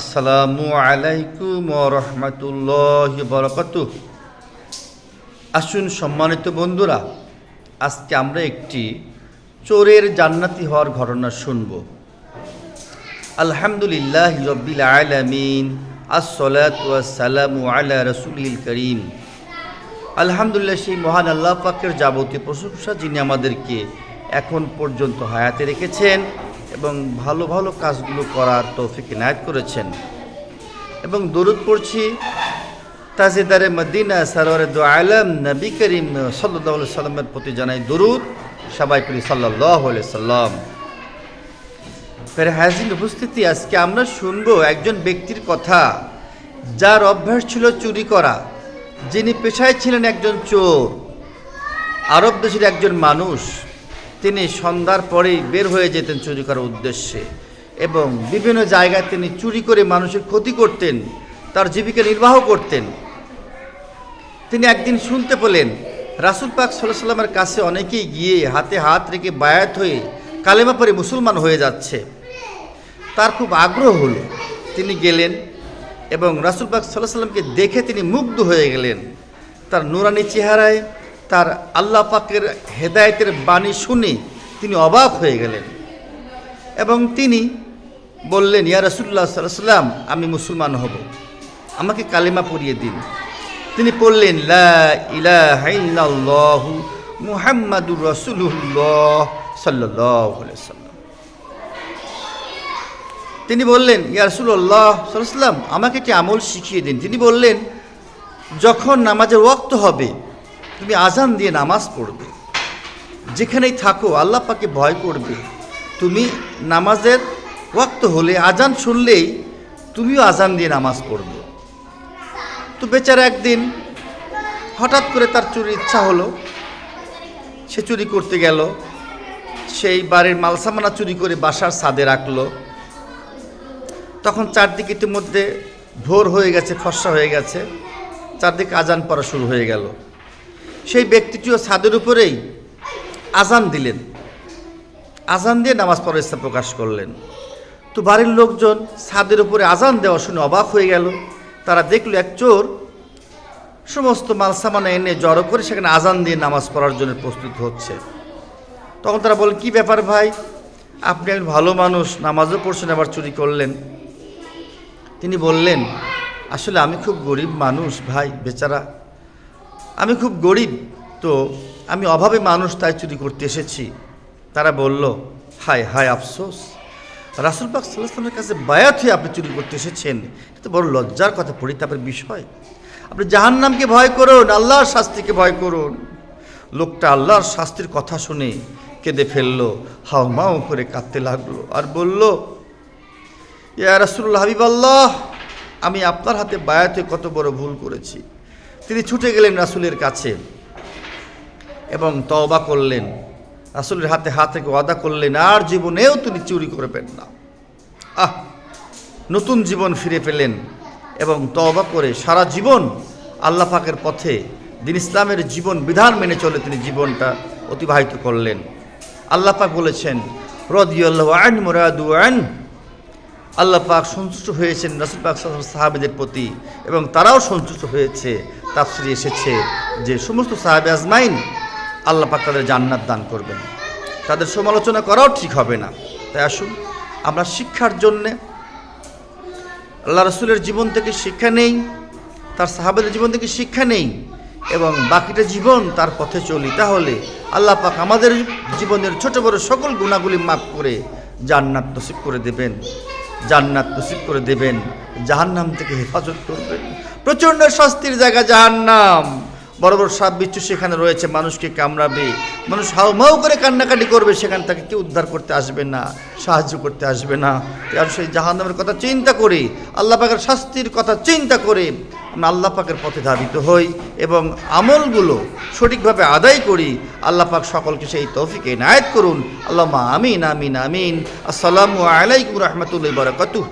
আসসালামু আলাইকুম ওয়া রাহমাতুল্লাহি ওয়া বারাকাতুহু। আসুন সম্মানিত বন্ধুরা, আজকে আমরা একটি চোরের জান্নাতি হওয়ার ঘটনা শুনব। আলহামদুলিল্লাহি রাব্বিল আলামিন, আসসালাতু ওয়াসসালামু আলা রাসূলিল কারীম। আলহামদুলিল্লাহ, সেই মহান আল্লাহ পাকের যাবতীয় প্রশংসা, যিনি আমাদেরকে এখন পর্যন্ত হায়াতে রেখেছেন এবং ভালো ভালো কাজগুলো করার তৌফিক ইনায়েত করেছেন। এবং দরুদ পড়ছি তাজেদারে মদিনা সরওয়ারে দু আলম নবী করিম সাল্লাল্লাহু আলাইহি সাল্লামের প্রতি জানাই দরুদ। সবাই পড়ি সাল্লাল্লাহু আলাইহি সাল্লাম। ফের হাজির উপস্থিতি, আজকে আমরা শুনবো একজন ব্যক্তির কথা যার অভ্যাস ছিল চুরি করা, যিনি পেশায় ছিলেন একজন চোর। আরব দেশের একজন মানুষ, তিনি সন্ধ্যার পরেই বের হয়ে যেতেন চুরি করার উদ্দেশ্যে এবং বিভিন্ন জায়গায় তিনি চুরি করে মানুষের ক্ষতি করতেন, তার জীবিকা নির্বাহ করতেন। তিনি একদিন শুনতে পেলেন রাসূল পাক সাল্লাল্লাহু আলাইহি সাল্লামের কাছে অনেকেই গিয়ে হাতে হাত রেখে বায়াত হয়ে কালেমা পড়ে মুসলমান হয়ে যাচ্ছে। তার খুব আগ্রহ হলো, তিনি গেলেন এবং রাসূল পাক সাল্লাল্লাহু আলাইহি সাল্লামকে দেখে তিনি মুগ্ধ হয়ে গেলেন। তার নুরানি চেহারায় তার আল্লাহ পাকের হেদায়েতের বাণী শুনে তিনি অবাক হয়ে গেলেন এবং তিনি বললেন, ইয়া রাসূলুল্লাহ সাল্লাল্লাহু আলাইহি সাল্লাম, আমি মুসলমান হব, আমাকে কালেমা পড়িয়ে দিন। তিনি পড়লেন, লা ইলাহা ইল্লাল্লাহু মুহাম্মাদুর রাসূলুল্লাহ সাল্লাল্লাহু আলাইহি সাল্লাম। তিনি বললেন, ইয়া রাসূলুল্লাহ সাল্লাল্লাহু আলাইহি সাল্লাম, আমাকে একটি আমল শিখিয়ে দিন। তিনি বললেন, যখন নামাজের ওয়াক্ত হবে তুমি আজান দিয়ে নামাজ পড়বে, যেখানেই থাকো আল্লাহ পাকে ভয় করবে। তুমি নামাজের ওয়াক্ত হলে আজান শুনলেই তুমিও আজান দিয়ে নামাজ পড়বে। তো বেচারা একদিন হঠাৎ করে তার চুরির ইচ্ছা হলো, সে চুরি করতে গেল। সেই বাড়ির মালসামানা চুরি করে বাসার ছাদে রাখলো। তখন চারদিকে ইতিমধ্যে ভোর হয়ে গেছে, ফর্সা হয়ে গেছে, চারদিকে আজান পড়া শুরু হয়ে গেল। সেই ব্যক্তিটিও ছাদের উপরেই আজান দিলেন, আজান দিয়ে নামাজ পড়ার ইচ্ছা প্রকাশ করলেন। তো বাড়ির লোকজন ছাদের উপরে আজান দেওয়া শুনে অবাক হয়ে গেল। তারা দেখলো এক চোর সমস্ত মালসামানা এনে জড়ো করে সেখানে আজান দিয়ে নামাজ পড়ার জন্য প্রস্তুত হচ্ছে। তখন তারা বলেন, কি ব্যাপার ভাই, আপনি একজন ভালো মানুষ, নামাজও পড়ছেন, আবার চুরি করলেন? তিনি বললেন, আসলে আমি খুব গরিব মানুষ ভাই, বেচারা আমি খুব গরিব, তো আমি অভাবে মানুষ, তাই চুরি করতে এসেছি। তারা বলল, হায় হায় আফসোস, রাসূল পাক সাল্লাল্লাহু আলাইহি ওয়াসাল্লামের কাছে বায়াত হয়ে আপনি চুরি করতে এসেছেন, এটা তো বড় লজ্জার কথা, পরিতাপের বিষয়। আপনি জাহান্নামকে ভয় করুন, আল্লাহর শাস্তিকে ভয় করুন। লোকটা আল্লাহর শাস্তির কথা শুনে কেঁদে ফেললো, হাউমাউ করে কাঁদতে লাগলো আর বলল, ইয়া রাসূলুল্লাহ, হাবিবাল্লাহ, আমি আপনার হাতে বায়াত হয়ে কত বড় ভুল করেছি। তিনি ছুটে গেলেন রাসূলের কাছে এবং তওবা করলেন, রাসূলের হাতে হাত রেখে ওয়াদা করলেন আর জীবনেও তিনি চুরি করবেন না। নতুন জীবন ফিরে পেলেন এবং তওবা করে সারা জীবন আল্লাহ পাকের পথে, দ্বীন ইসলামের জীবন বিধান মেনে চলে তিনি জীবনটা অতিবাহিত করলেন। আল্লাহ পাক বলেছেন, রাদিয়াল্লাহু আনহু মুরাদু আন, আল্লাহ পাক সন্তুষ্ট হয়েছেন রাসূল পাক সাল্লাল্লাহু আলাইহি ওয়াসাল্লাম সাহাবীদের প্রতি এবং তারাও সন্তুষ্ট হয়েছে। তাফসীরে এসেছে যে সমস্ত সাহাবে আজমাইন আল্লাহ পাক তাদের জান্নাত দান করবেন, তাদের সমালোচনা করাও ঠিক হবে না। তাই আসুন আমরা শিক্ষার জন্যে আল্লাহ রসুলের জীবন থেকে শিক্ষা নেই, তার সাহাবাদের জীবন থেকে শিক্ষা নেই এবং বাকিটা জীবন তার পথে চলি, তাহলে আল্লাহ পাক আমাদের জীবনের ছোট বড় সকল গুনাহগুলি মাফ করে জান্নাত নসিব করে দেবেন, জান্নাত নসিব করে দেবেন, জাহান্নাম থেকে হেফাজত করবেন। প্রচণ্ড শাস্তির জায়গা জাহান্নাম, বড় বড় সাপ বিচ্ছু সেখানে রয়েছে, মানুষকে কামড়াবে, মানুষ হাউমাউ করে কান্নাকাটি করবে, সেখান থেকে কেউ উদ্ধার করতে আসবে না, সাহায্য করতে আসবে না। আর সেই জাহান্নামের কথা চিন্তা করে, আল্লাহ পাকের শাস্তির কথা চিন্তা করে আমরা আল্লাহ পাকের পথে ধাবিত হই এবং আমলগুলো সঠিকভাবে আদায় করি। আল্লাহ পাক সকলকে সেই তৌফিক ইনায়েত করুন। আল্লাহুম্মা আমিন আমিন আমিন। আসসালামু আলাইকুম ওয়া রাহমাতুল্লাহি ওয়া বারাকাতুহু।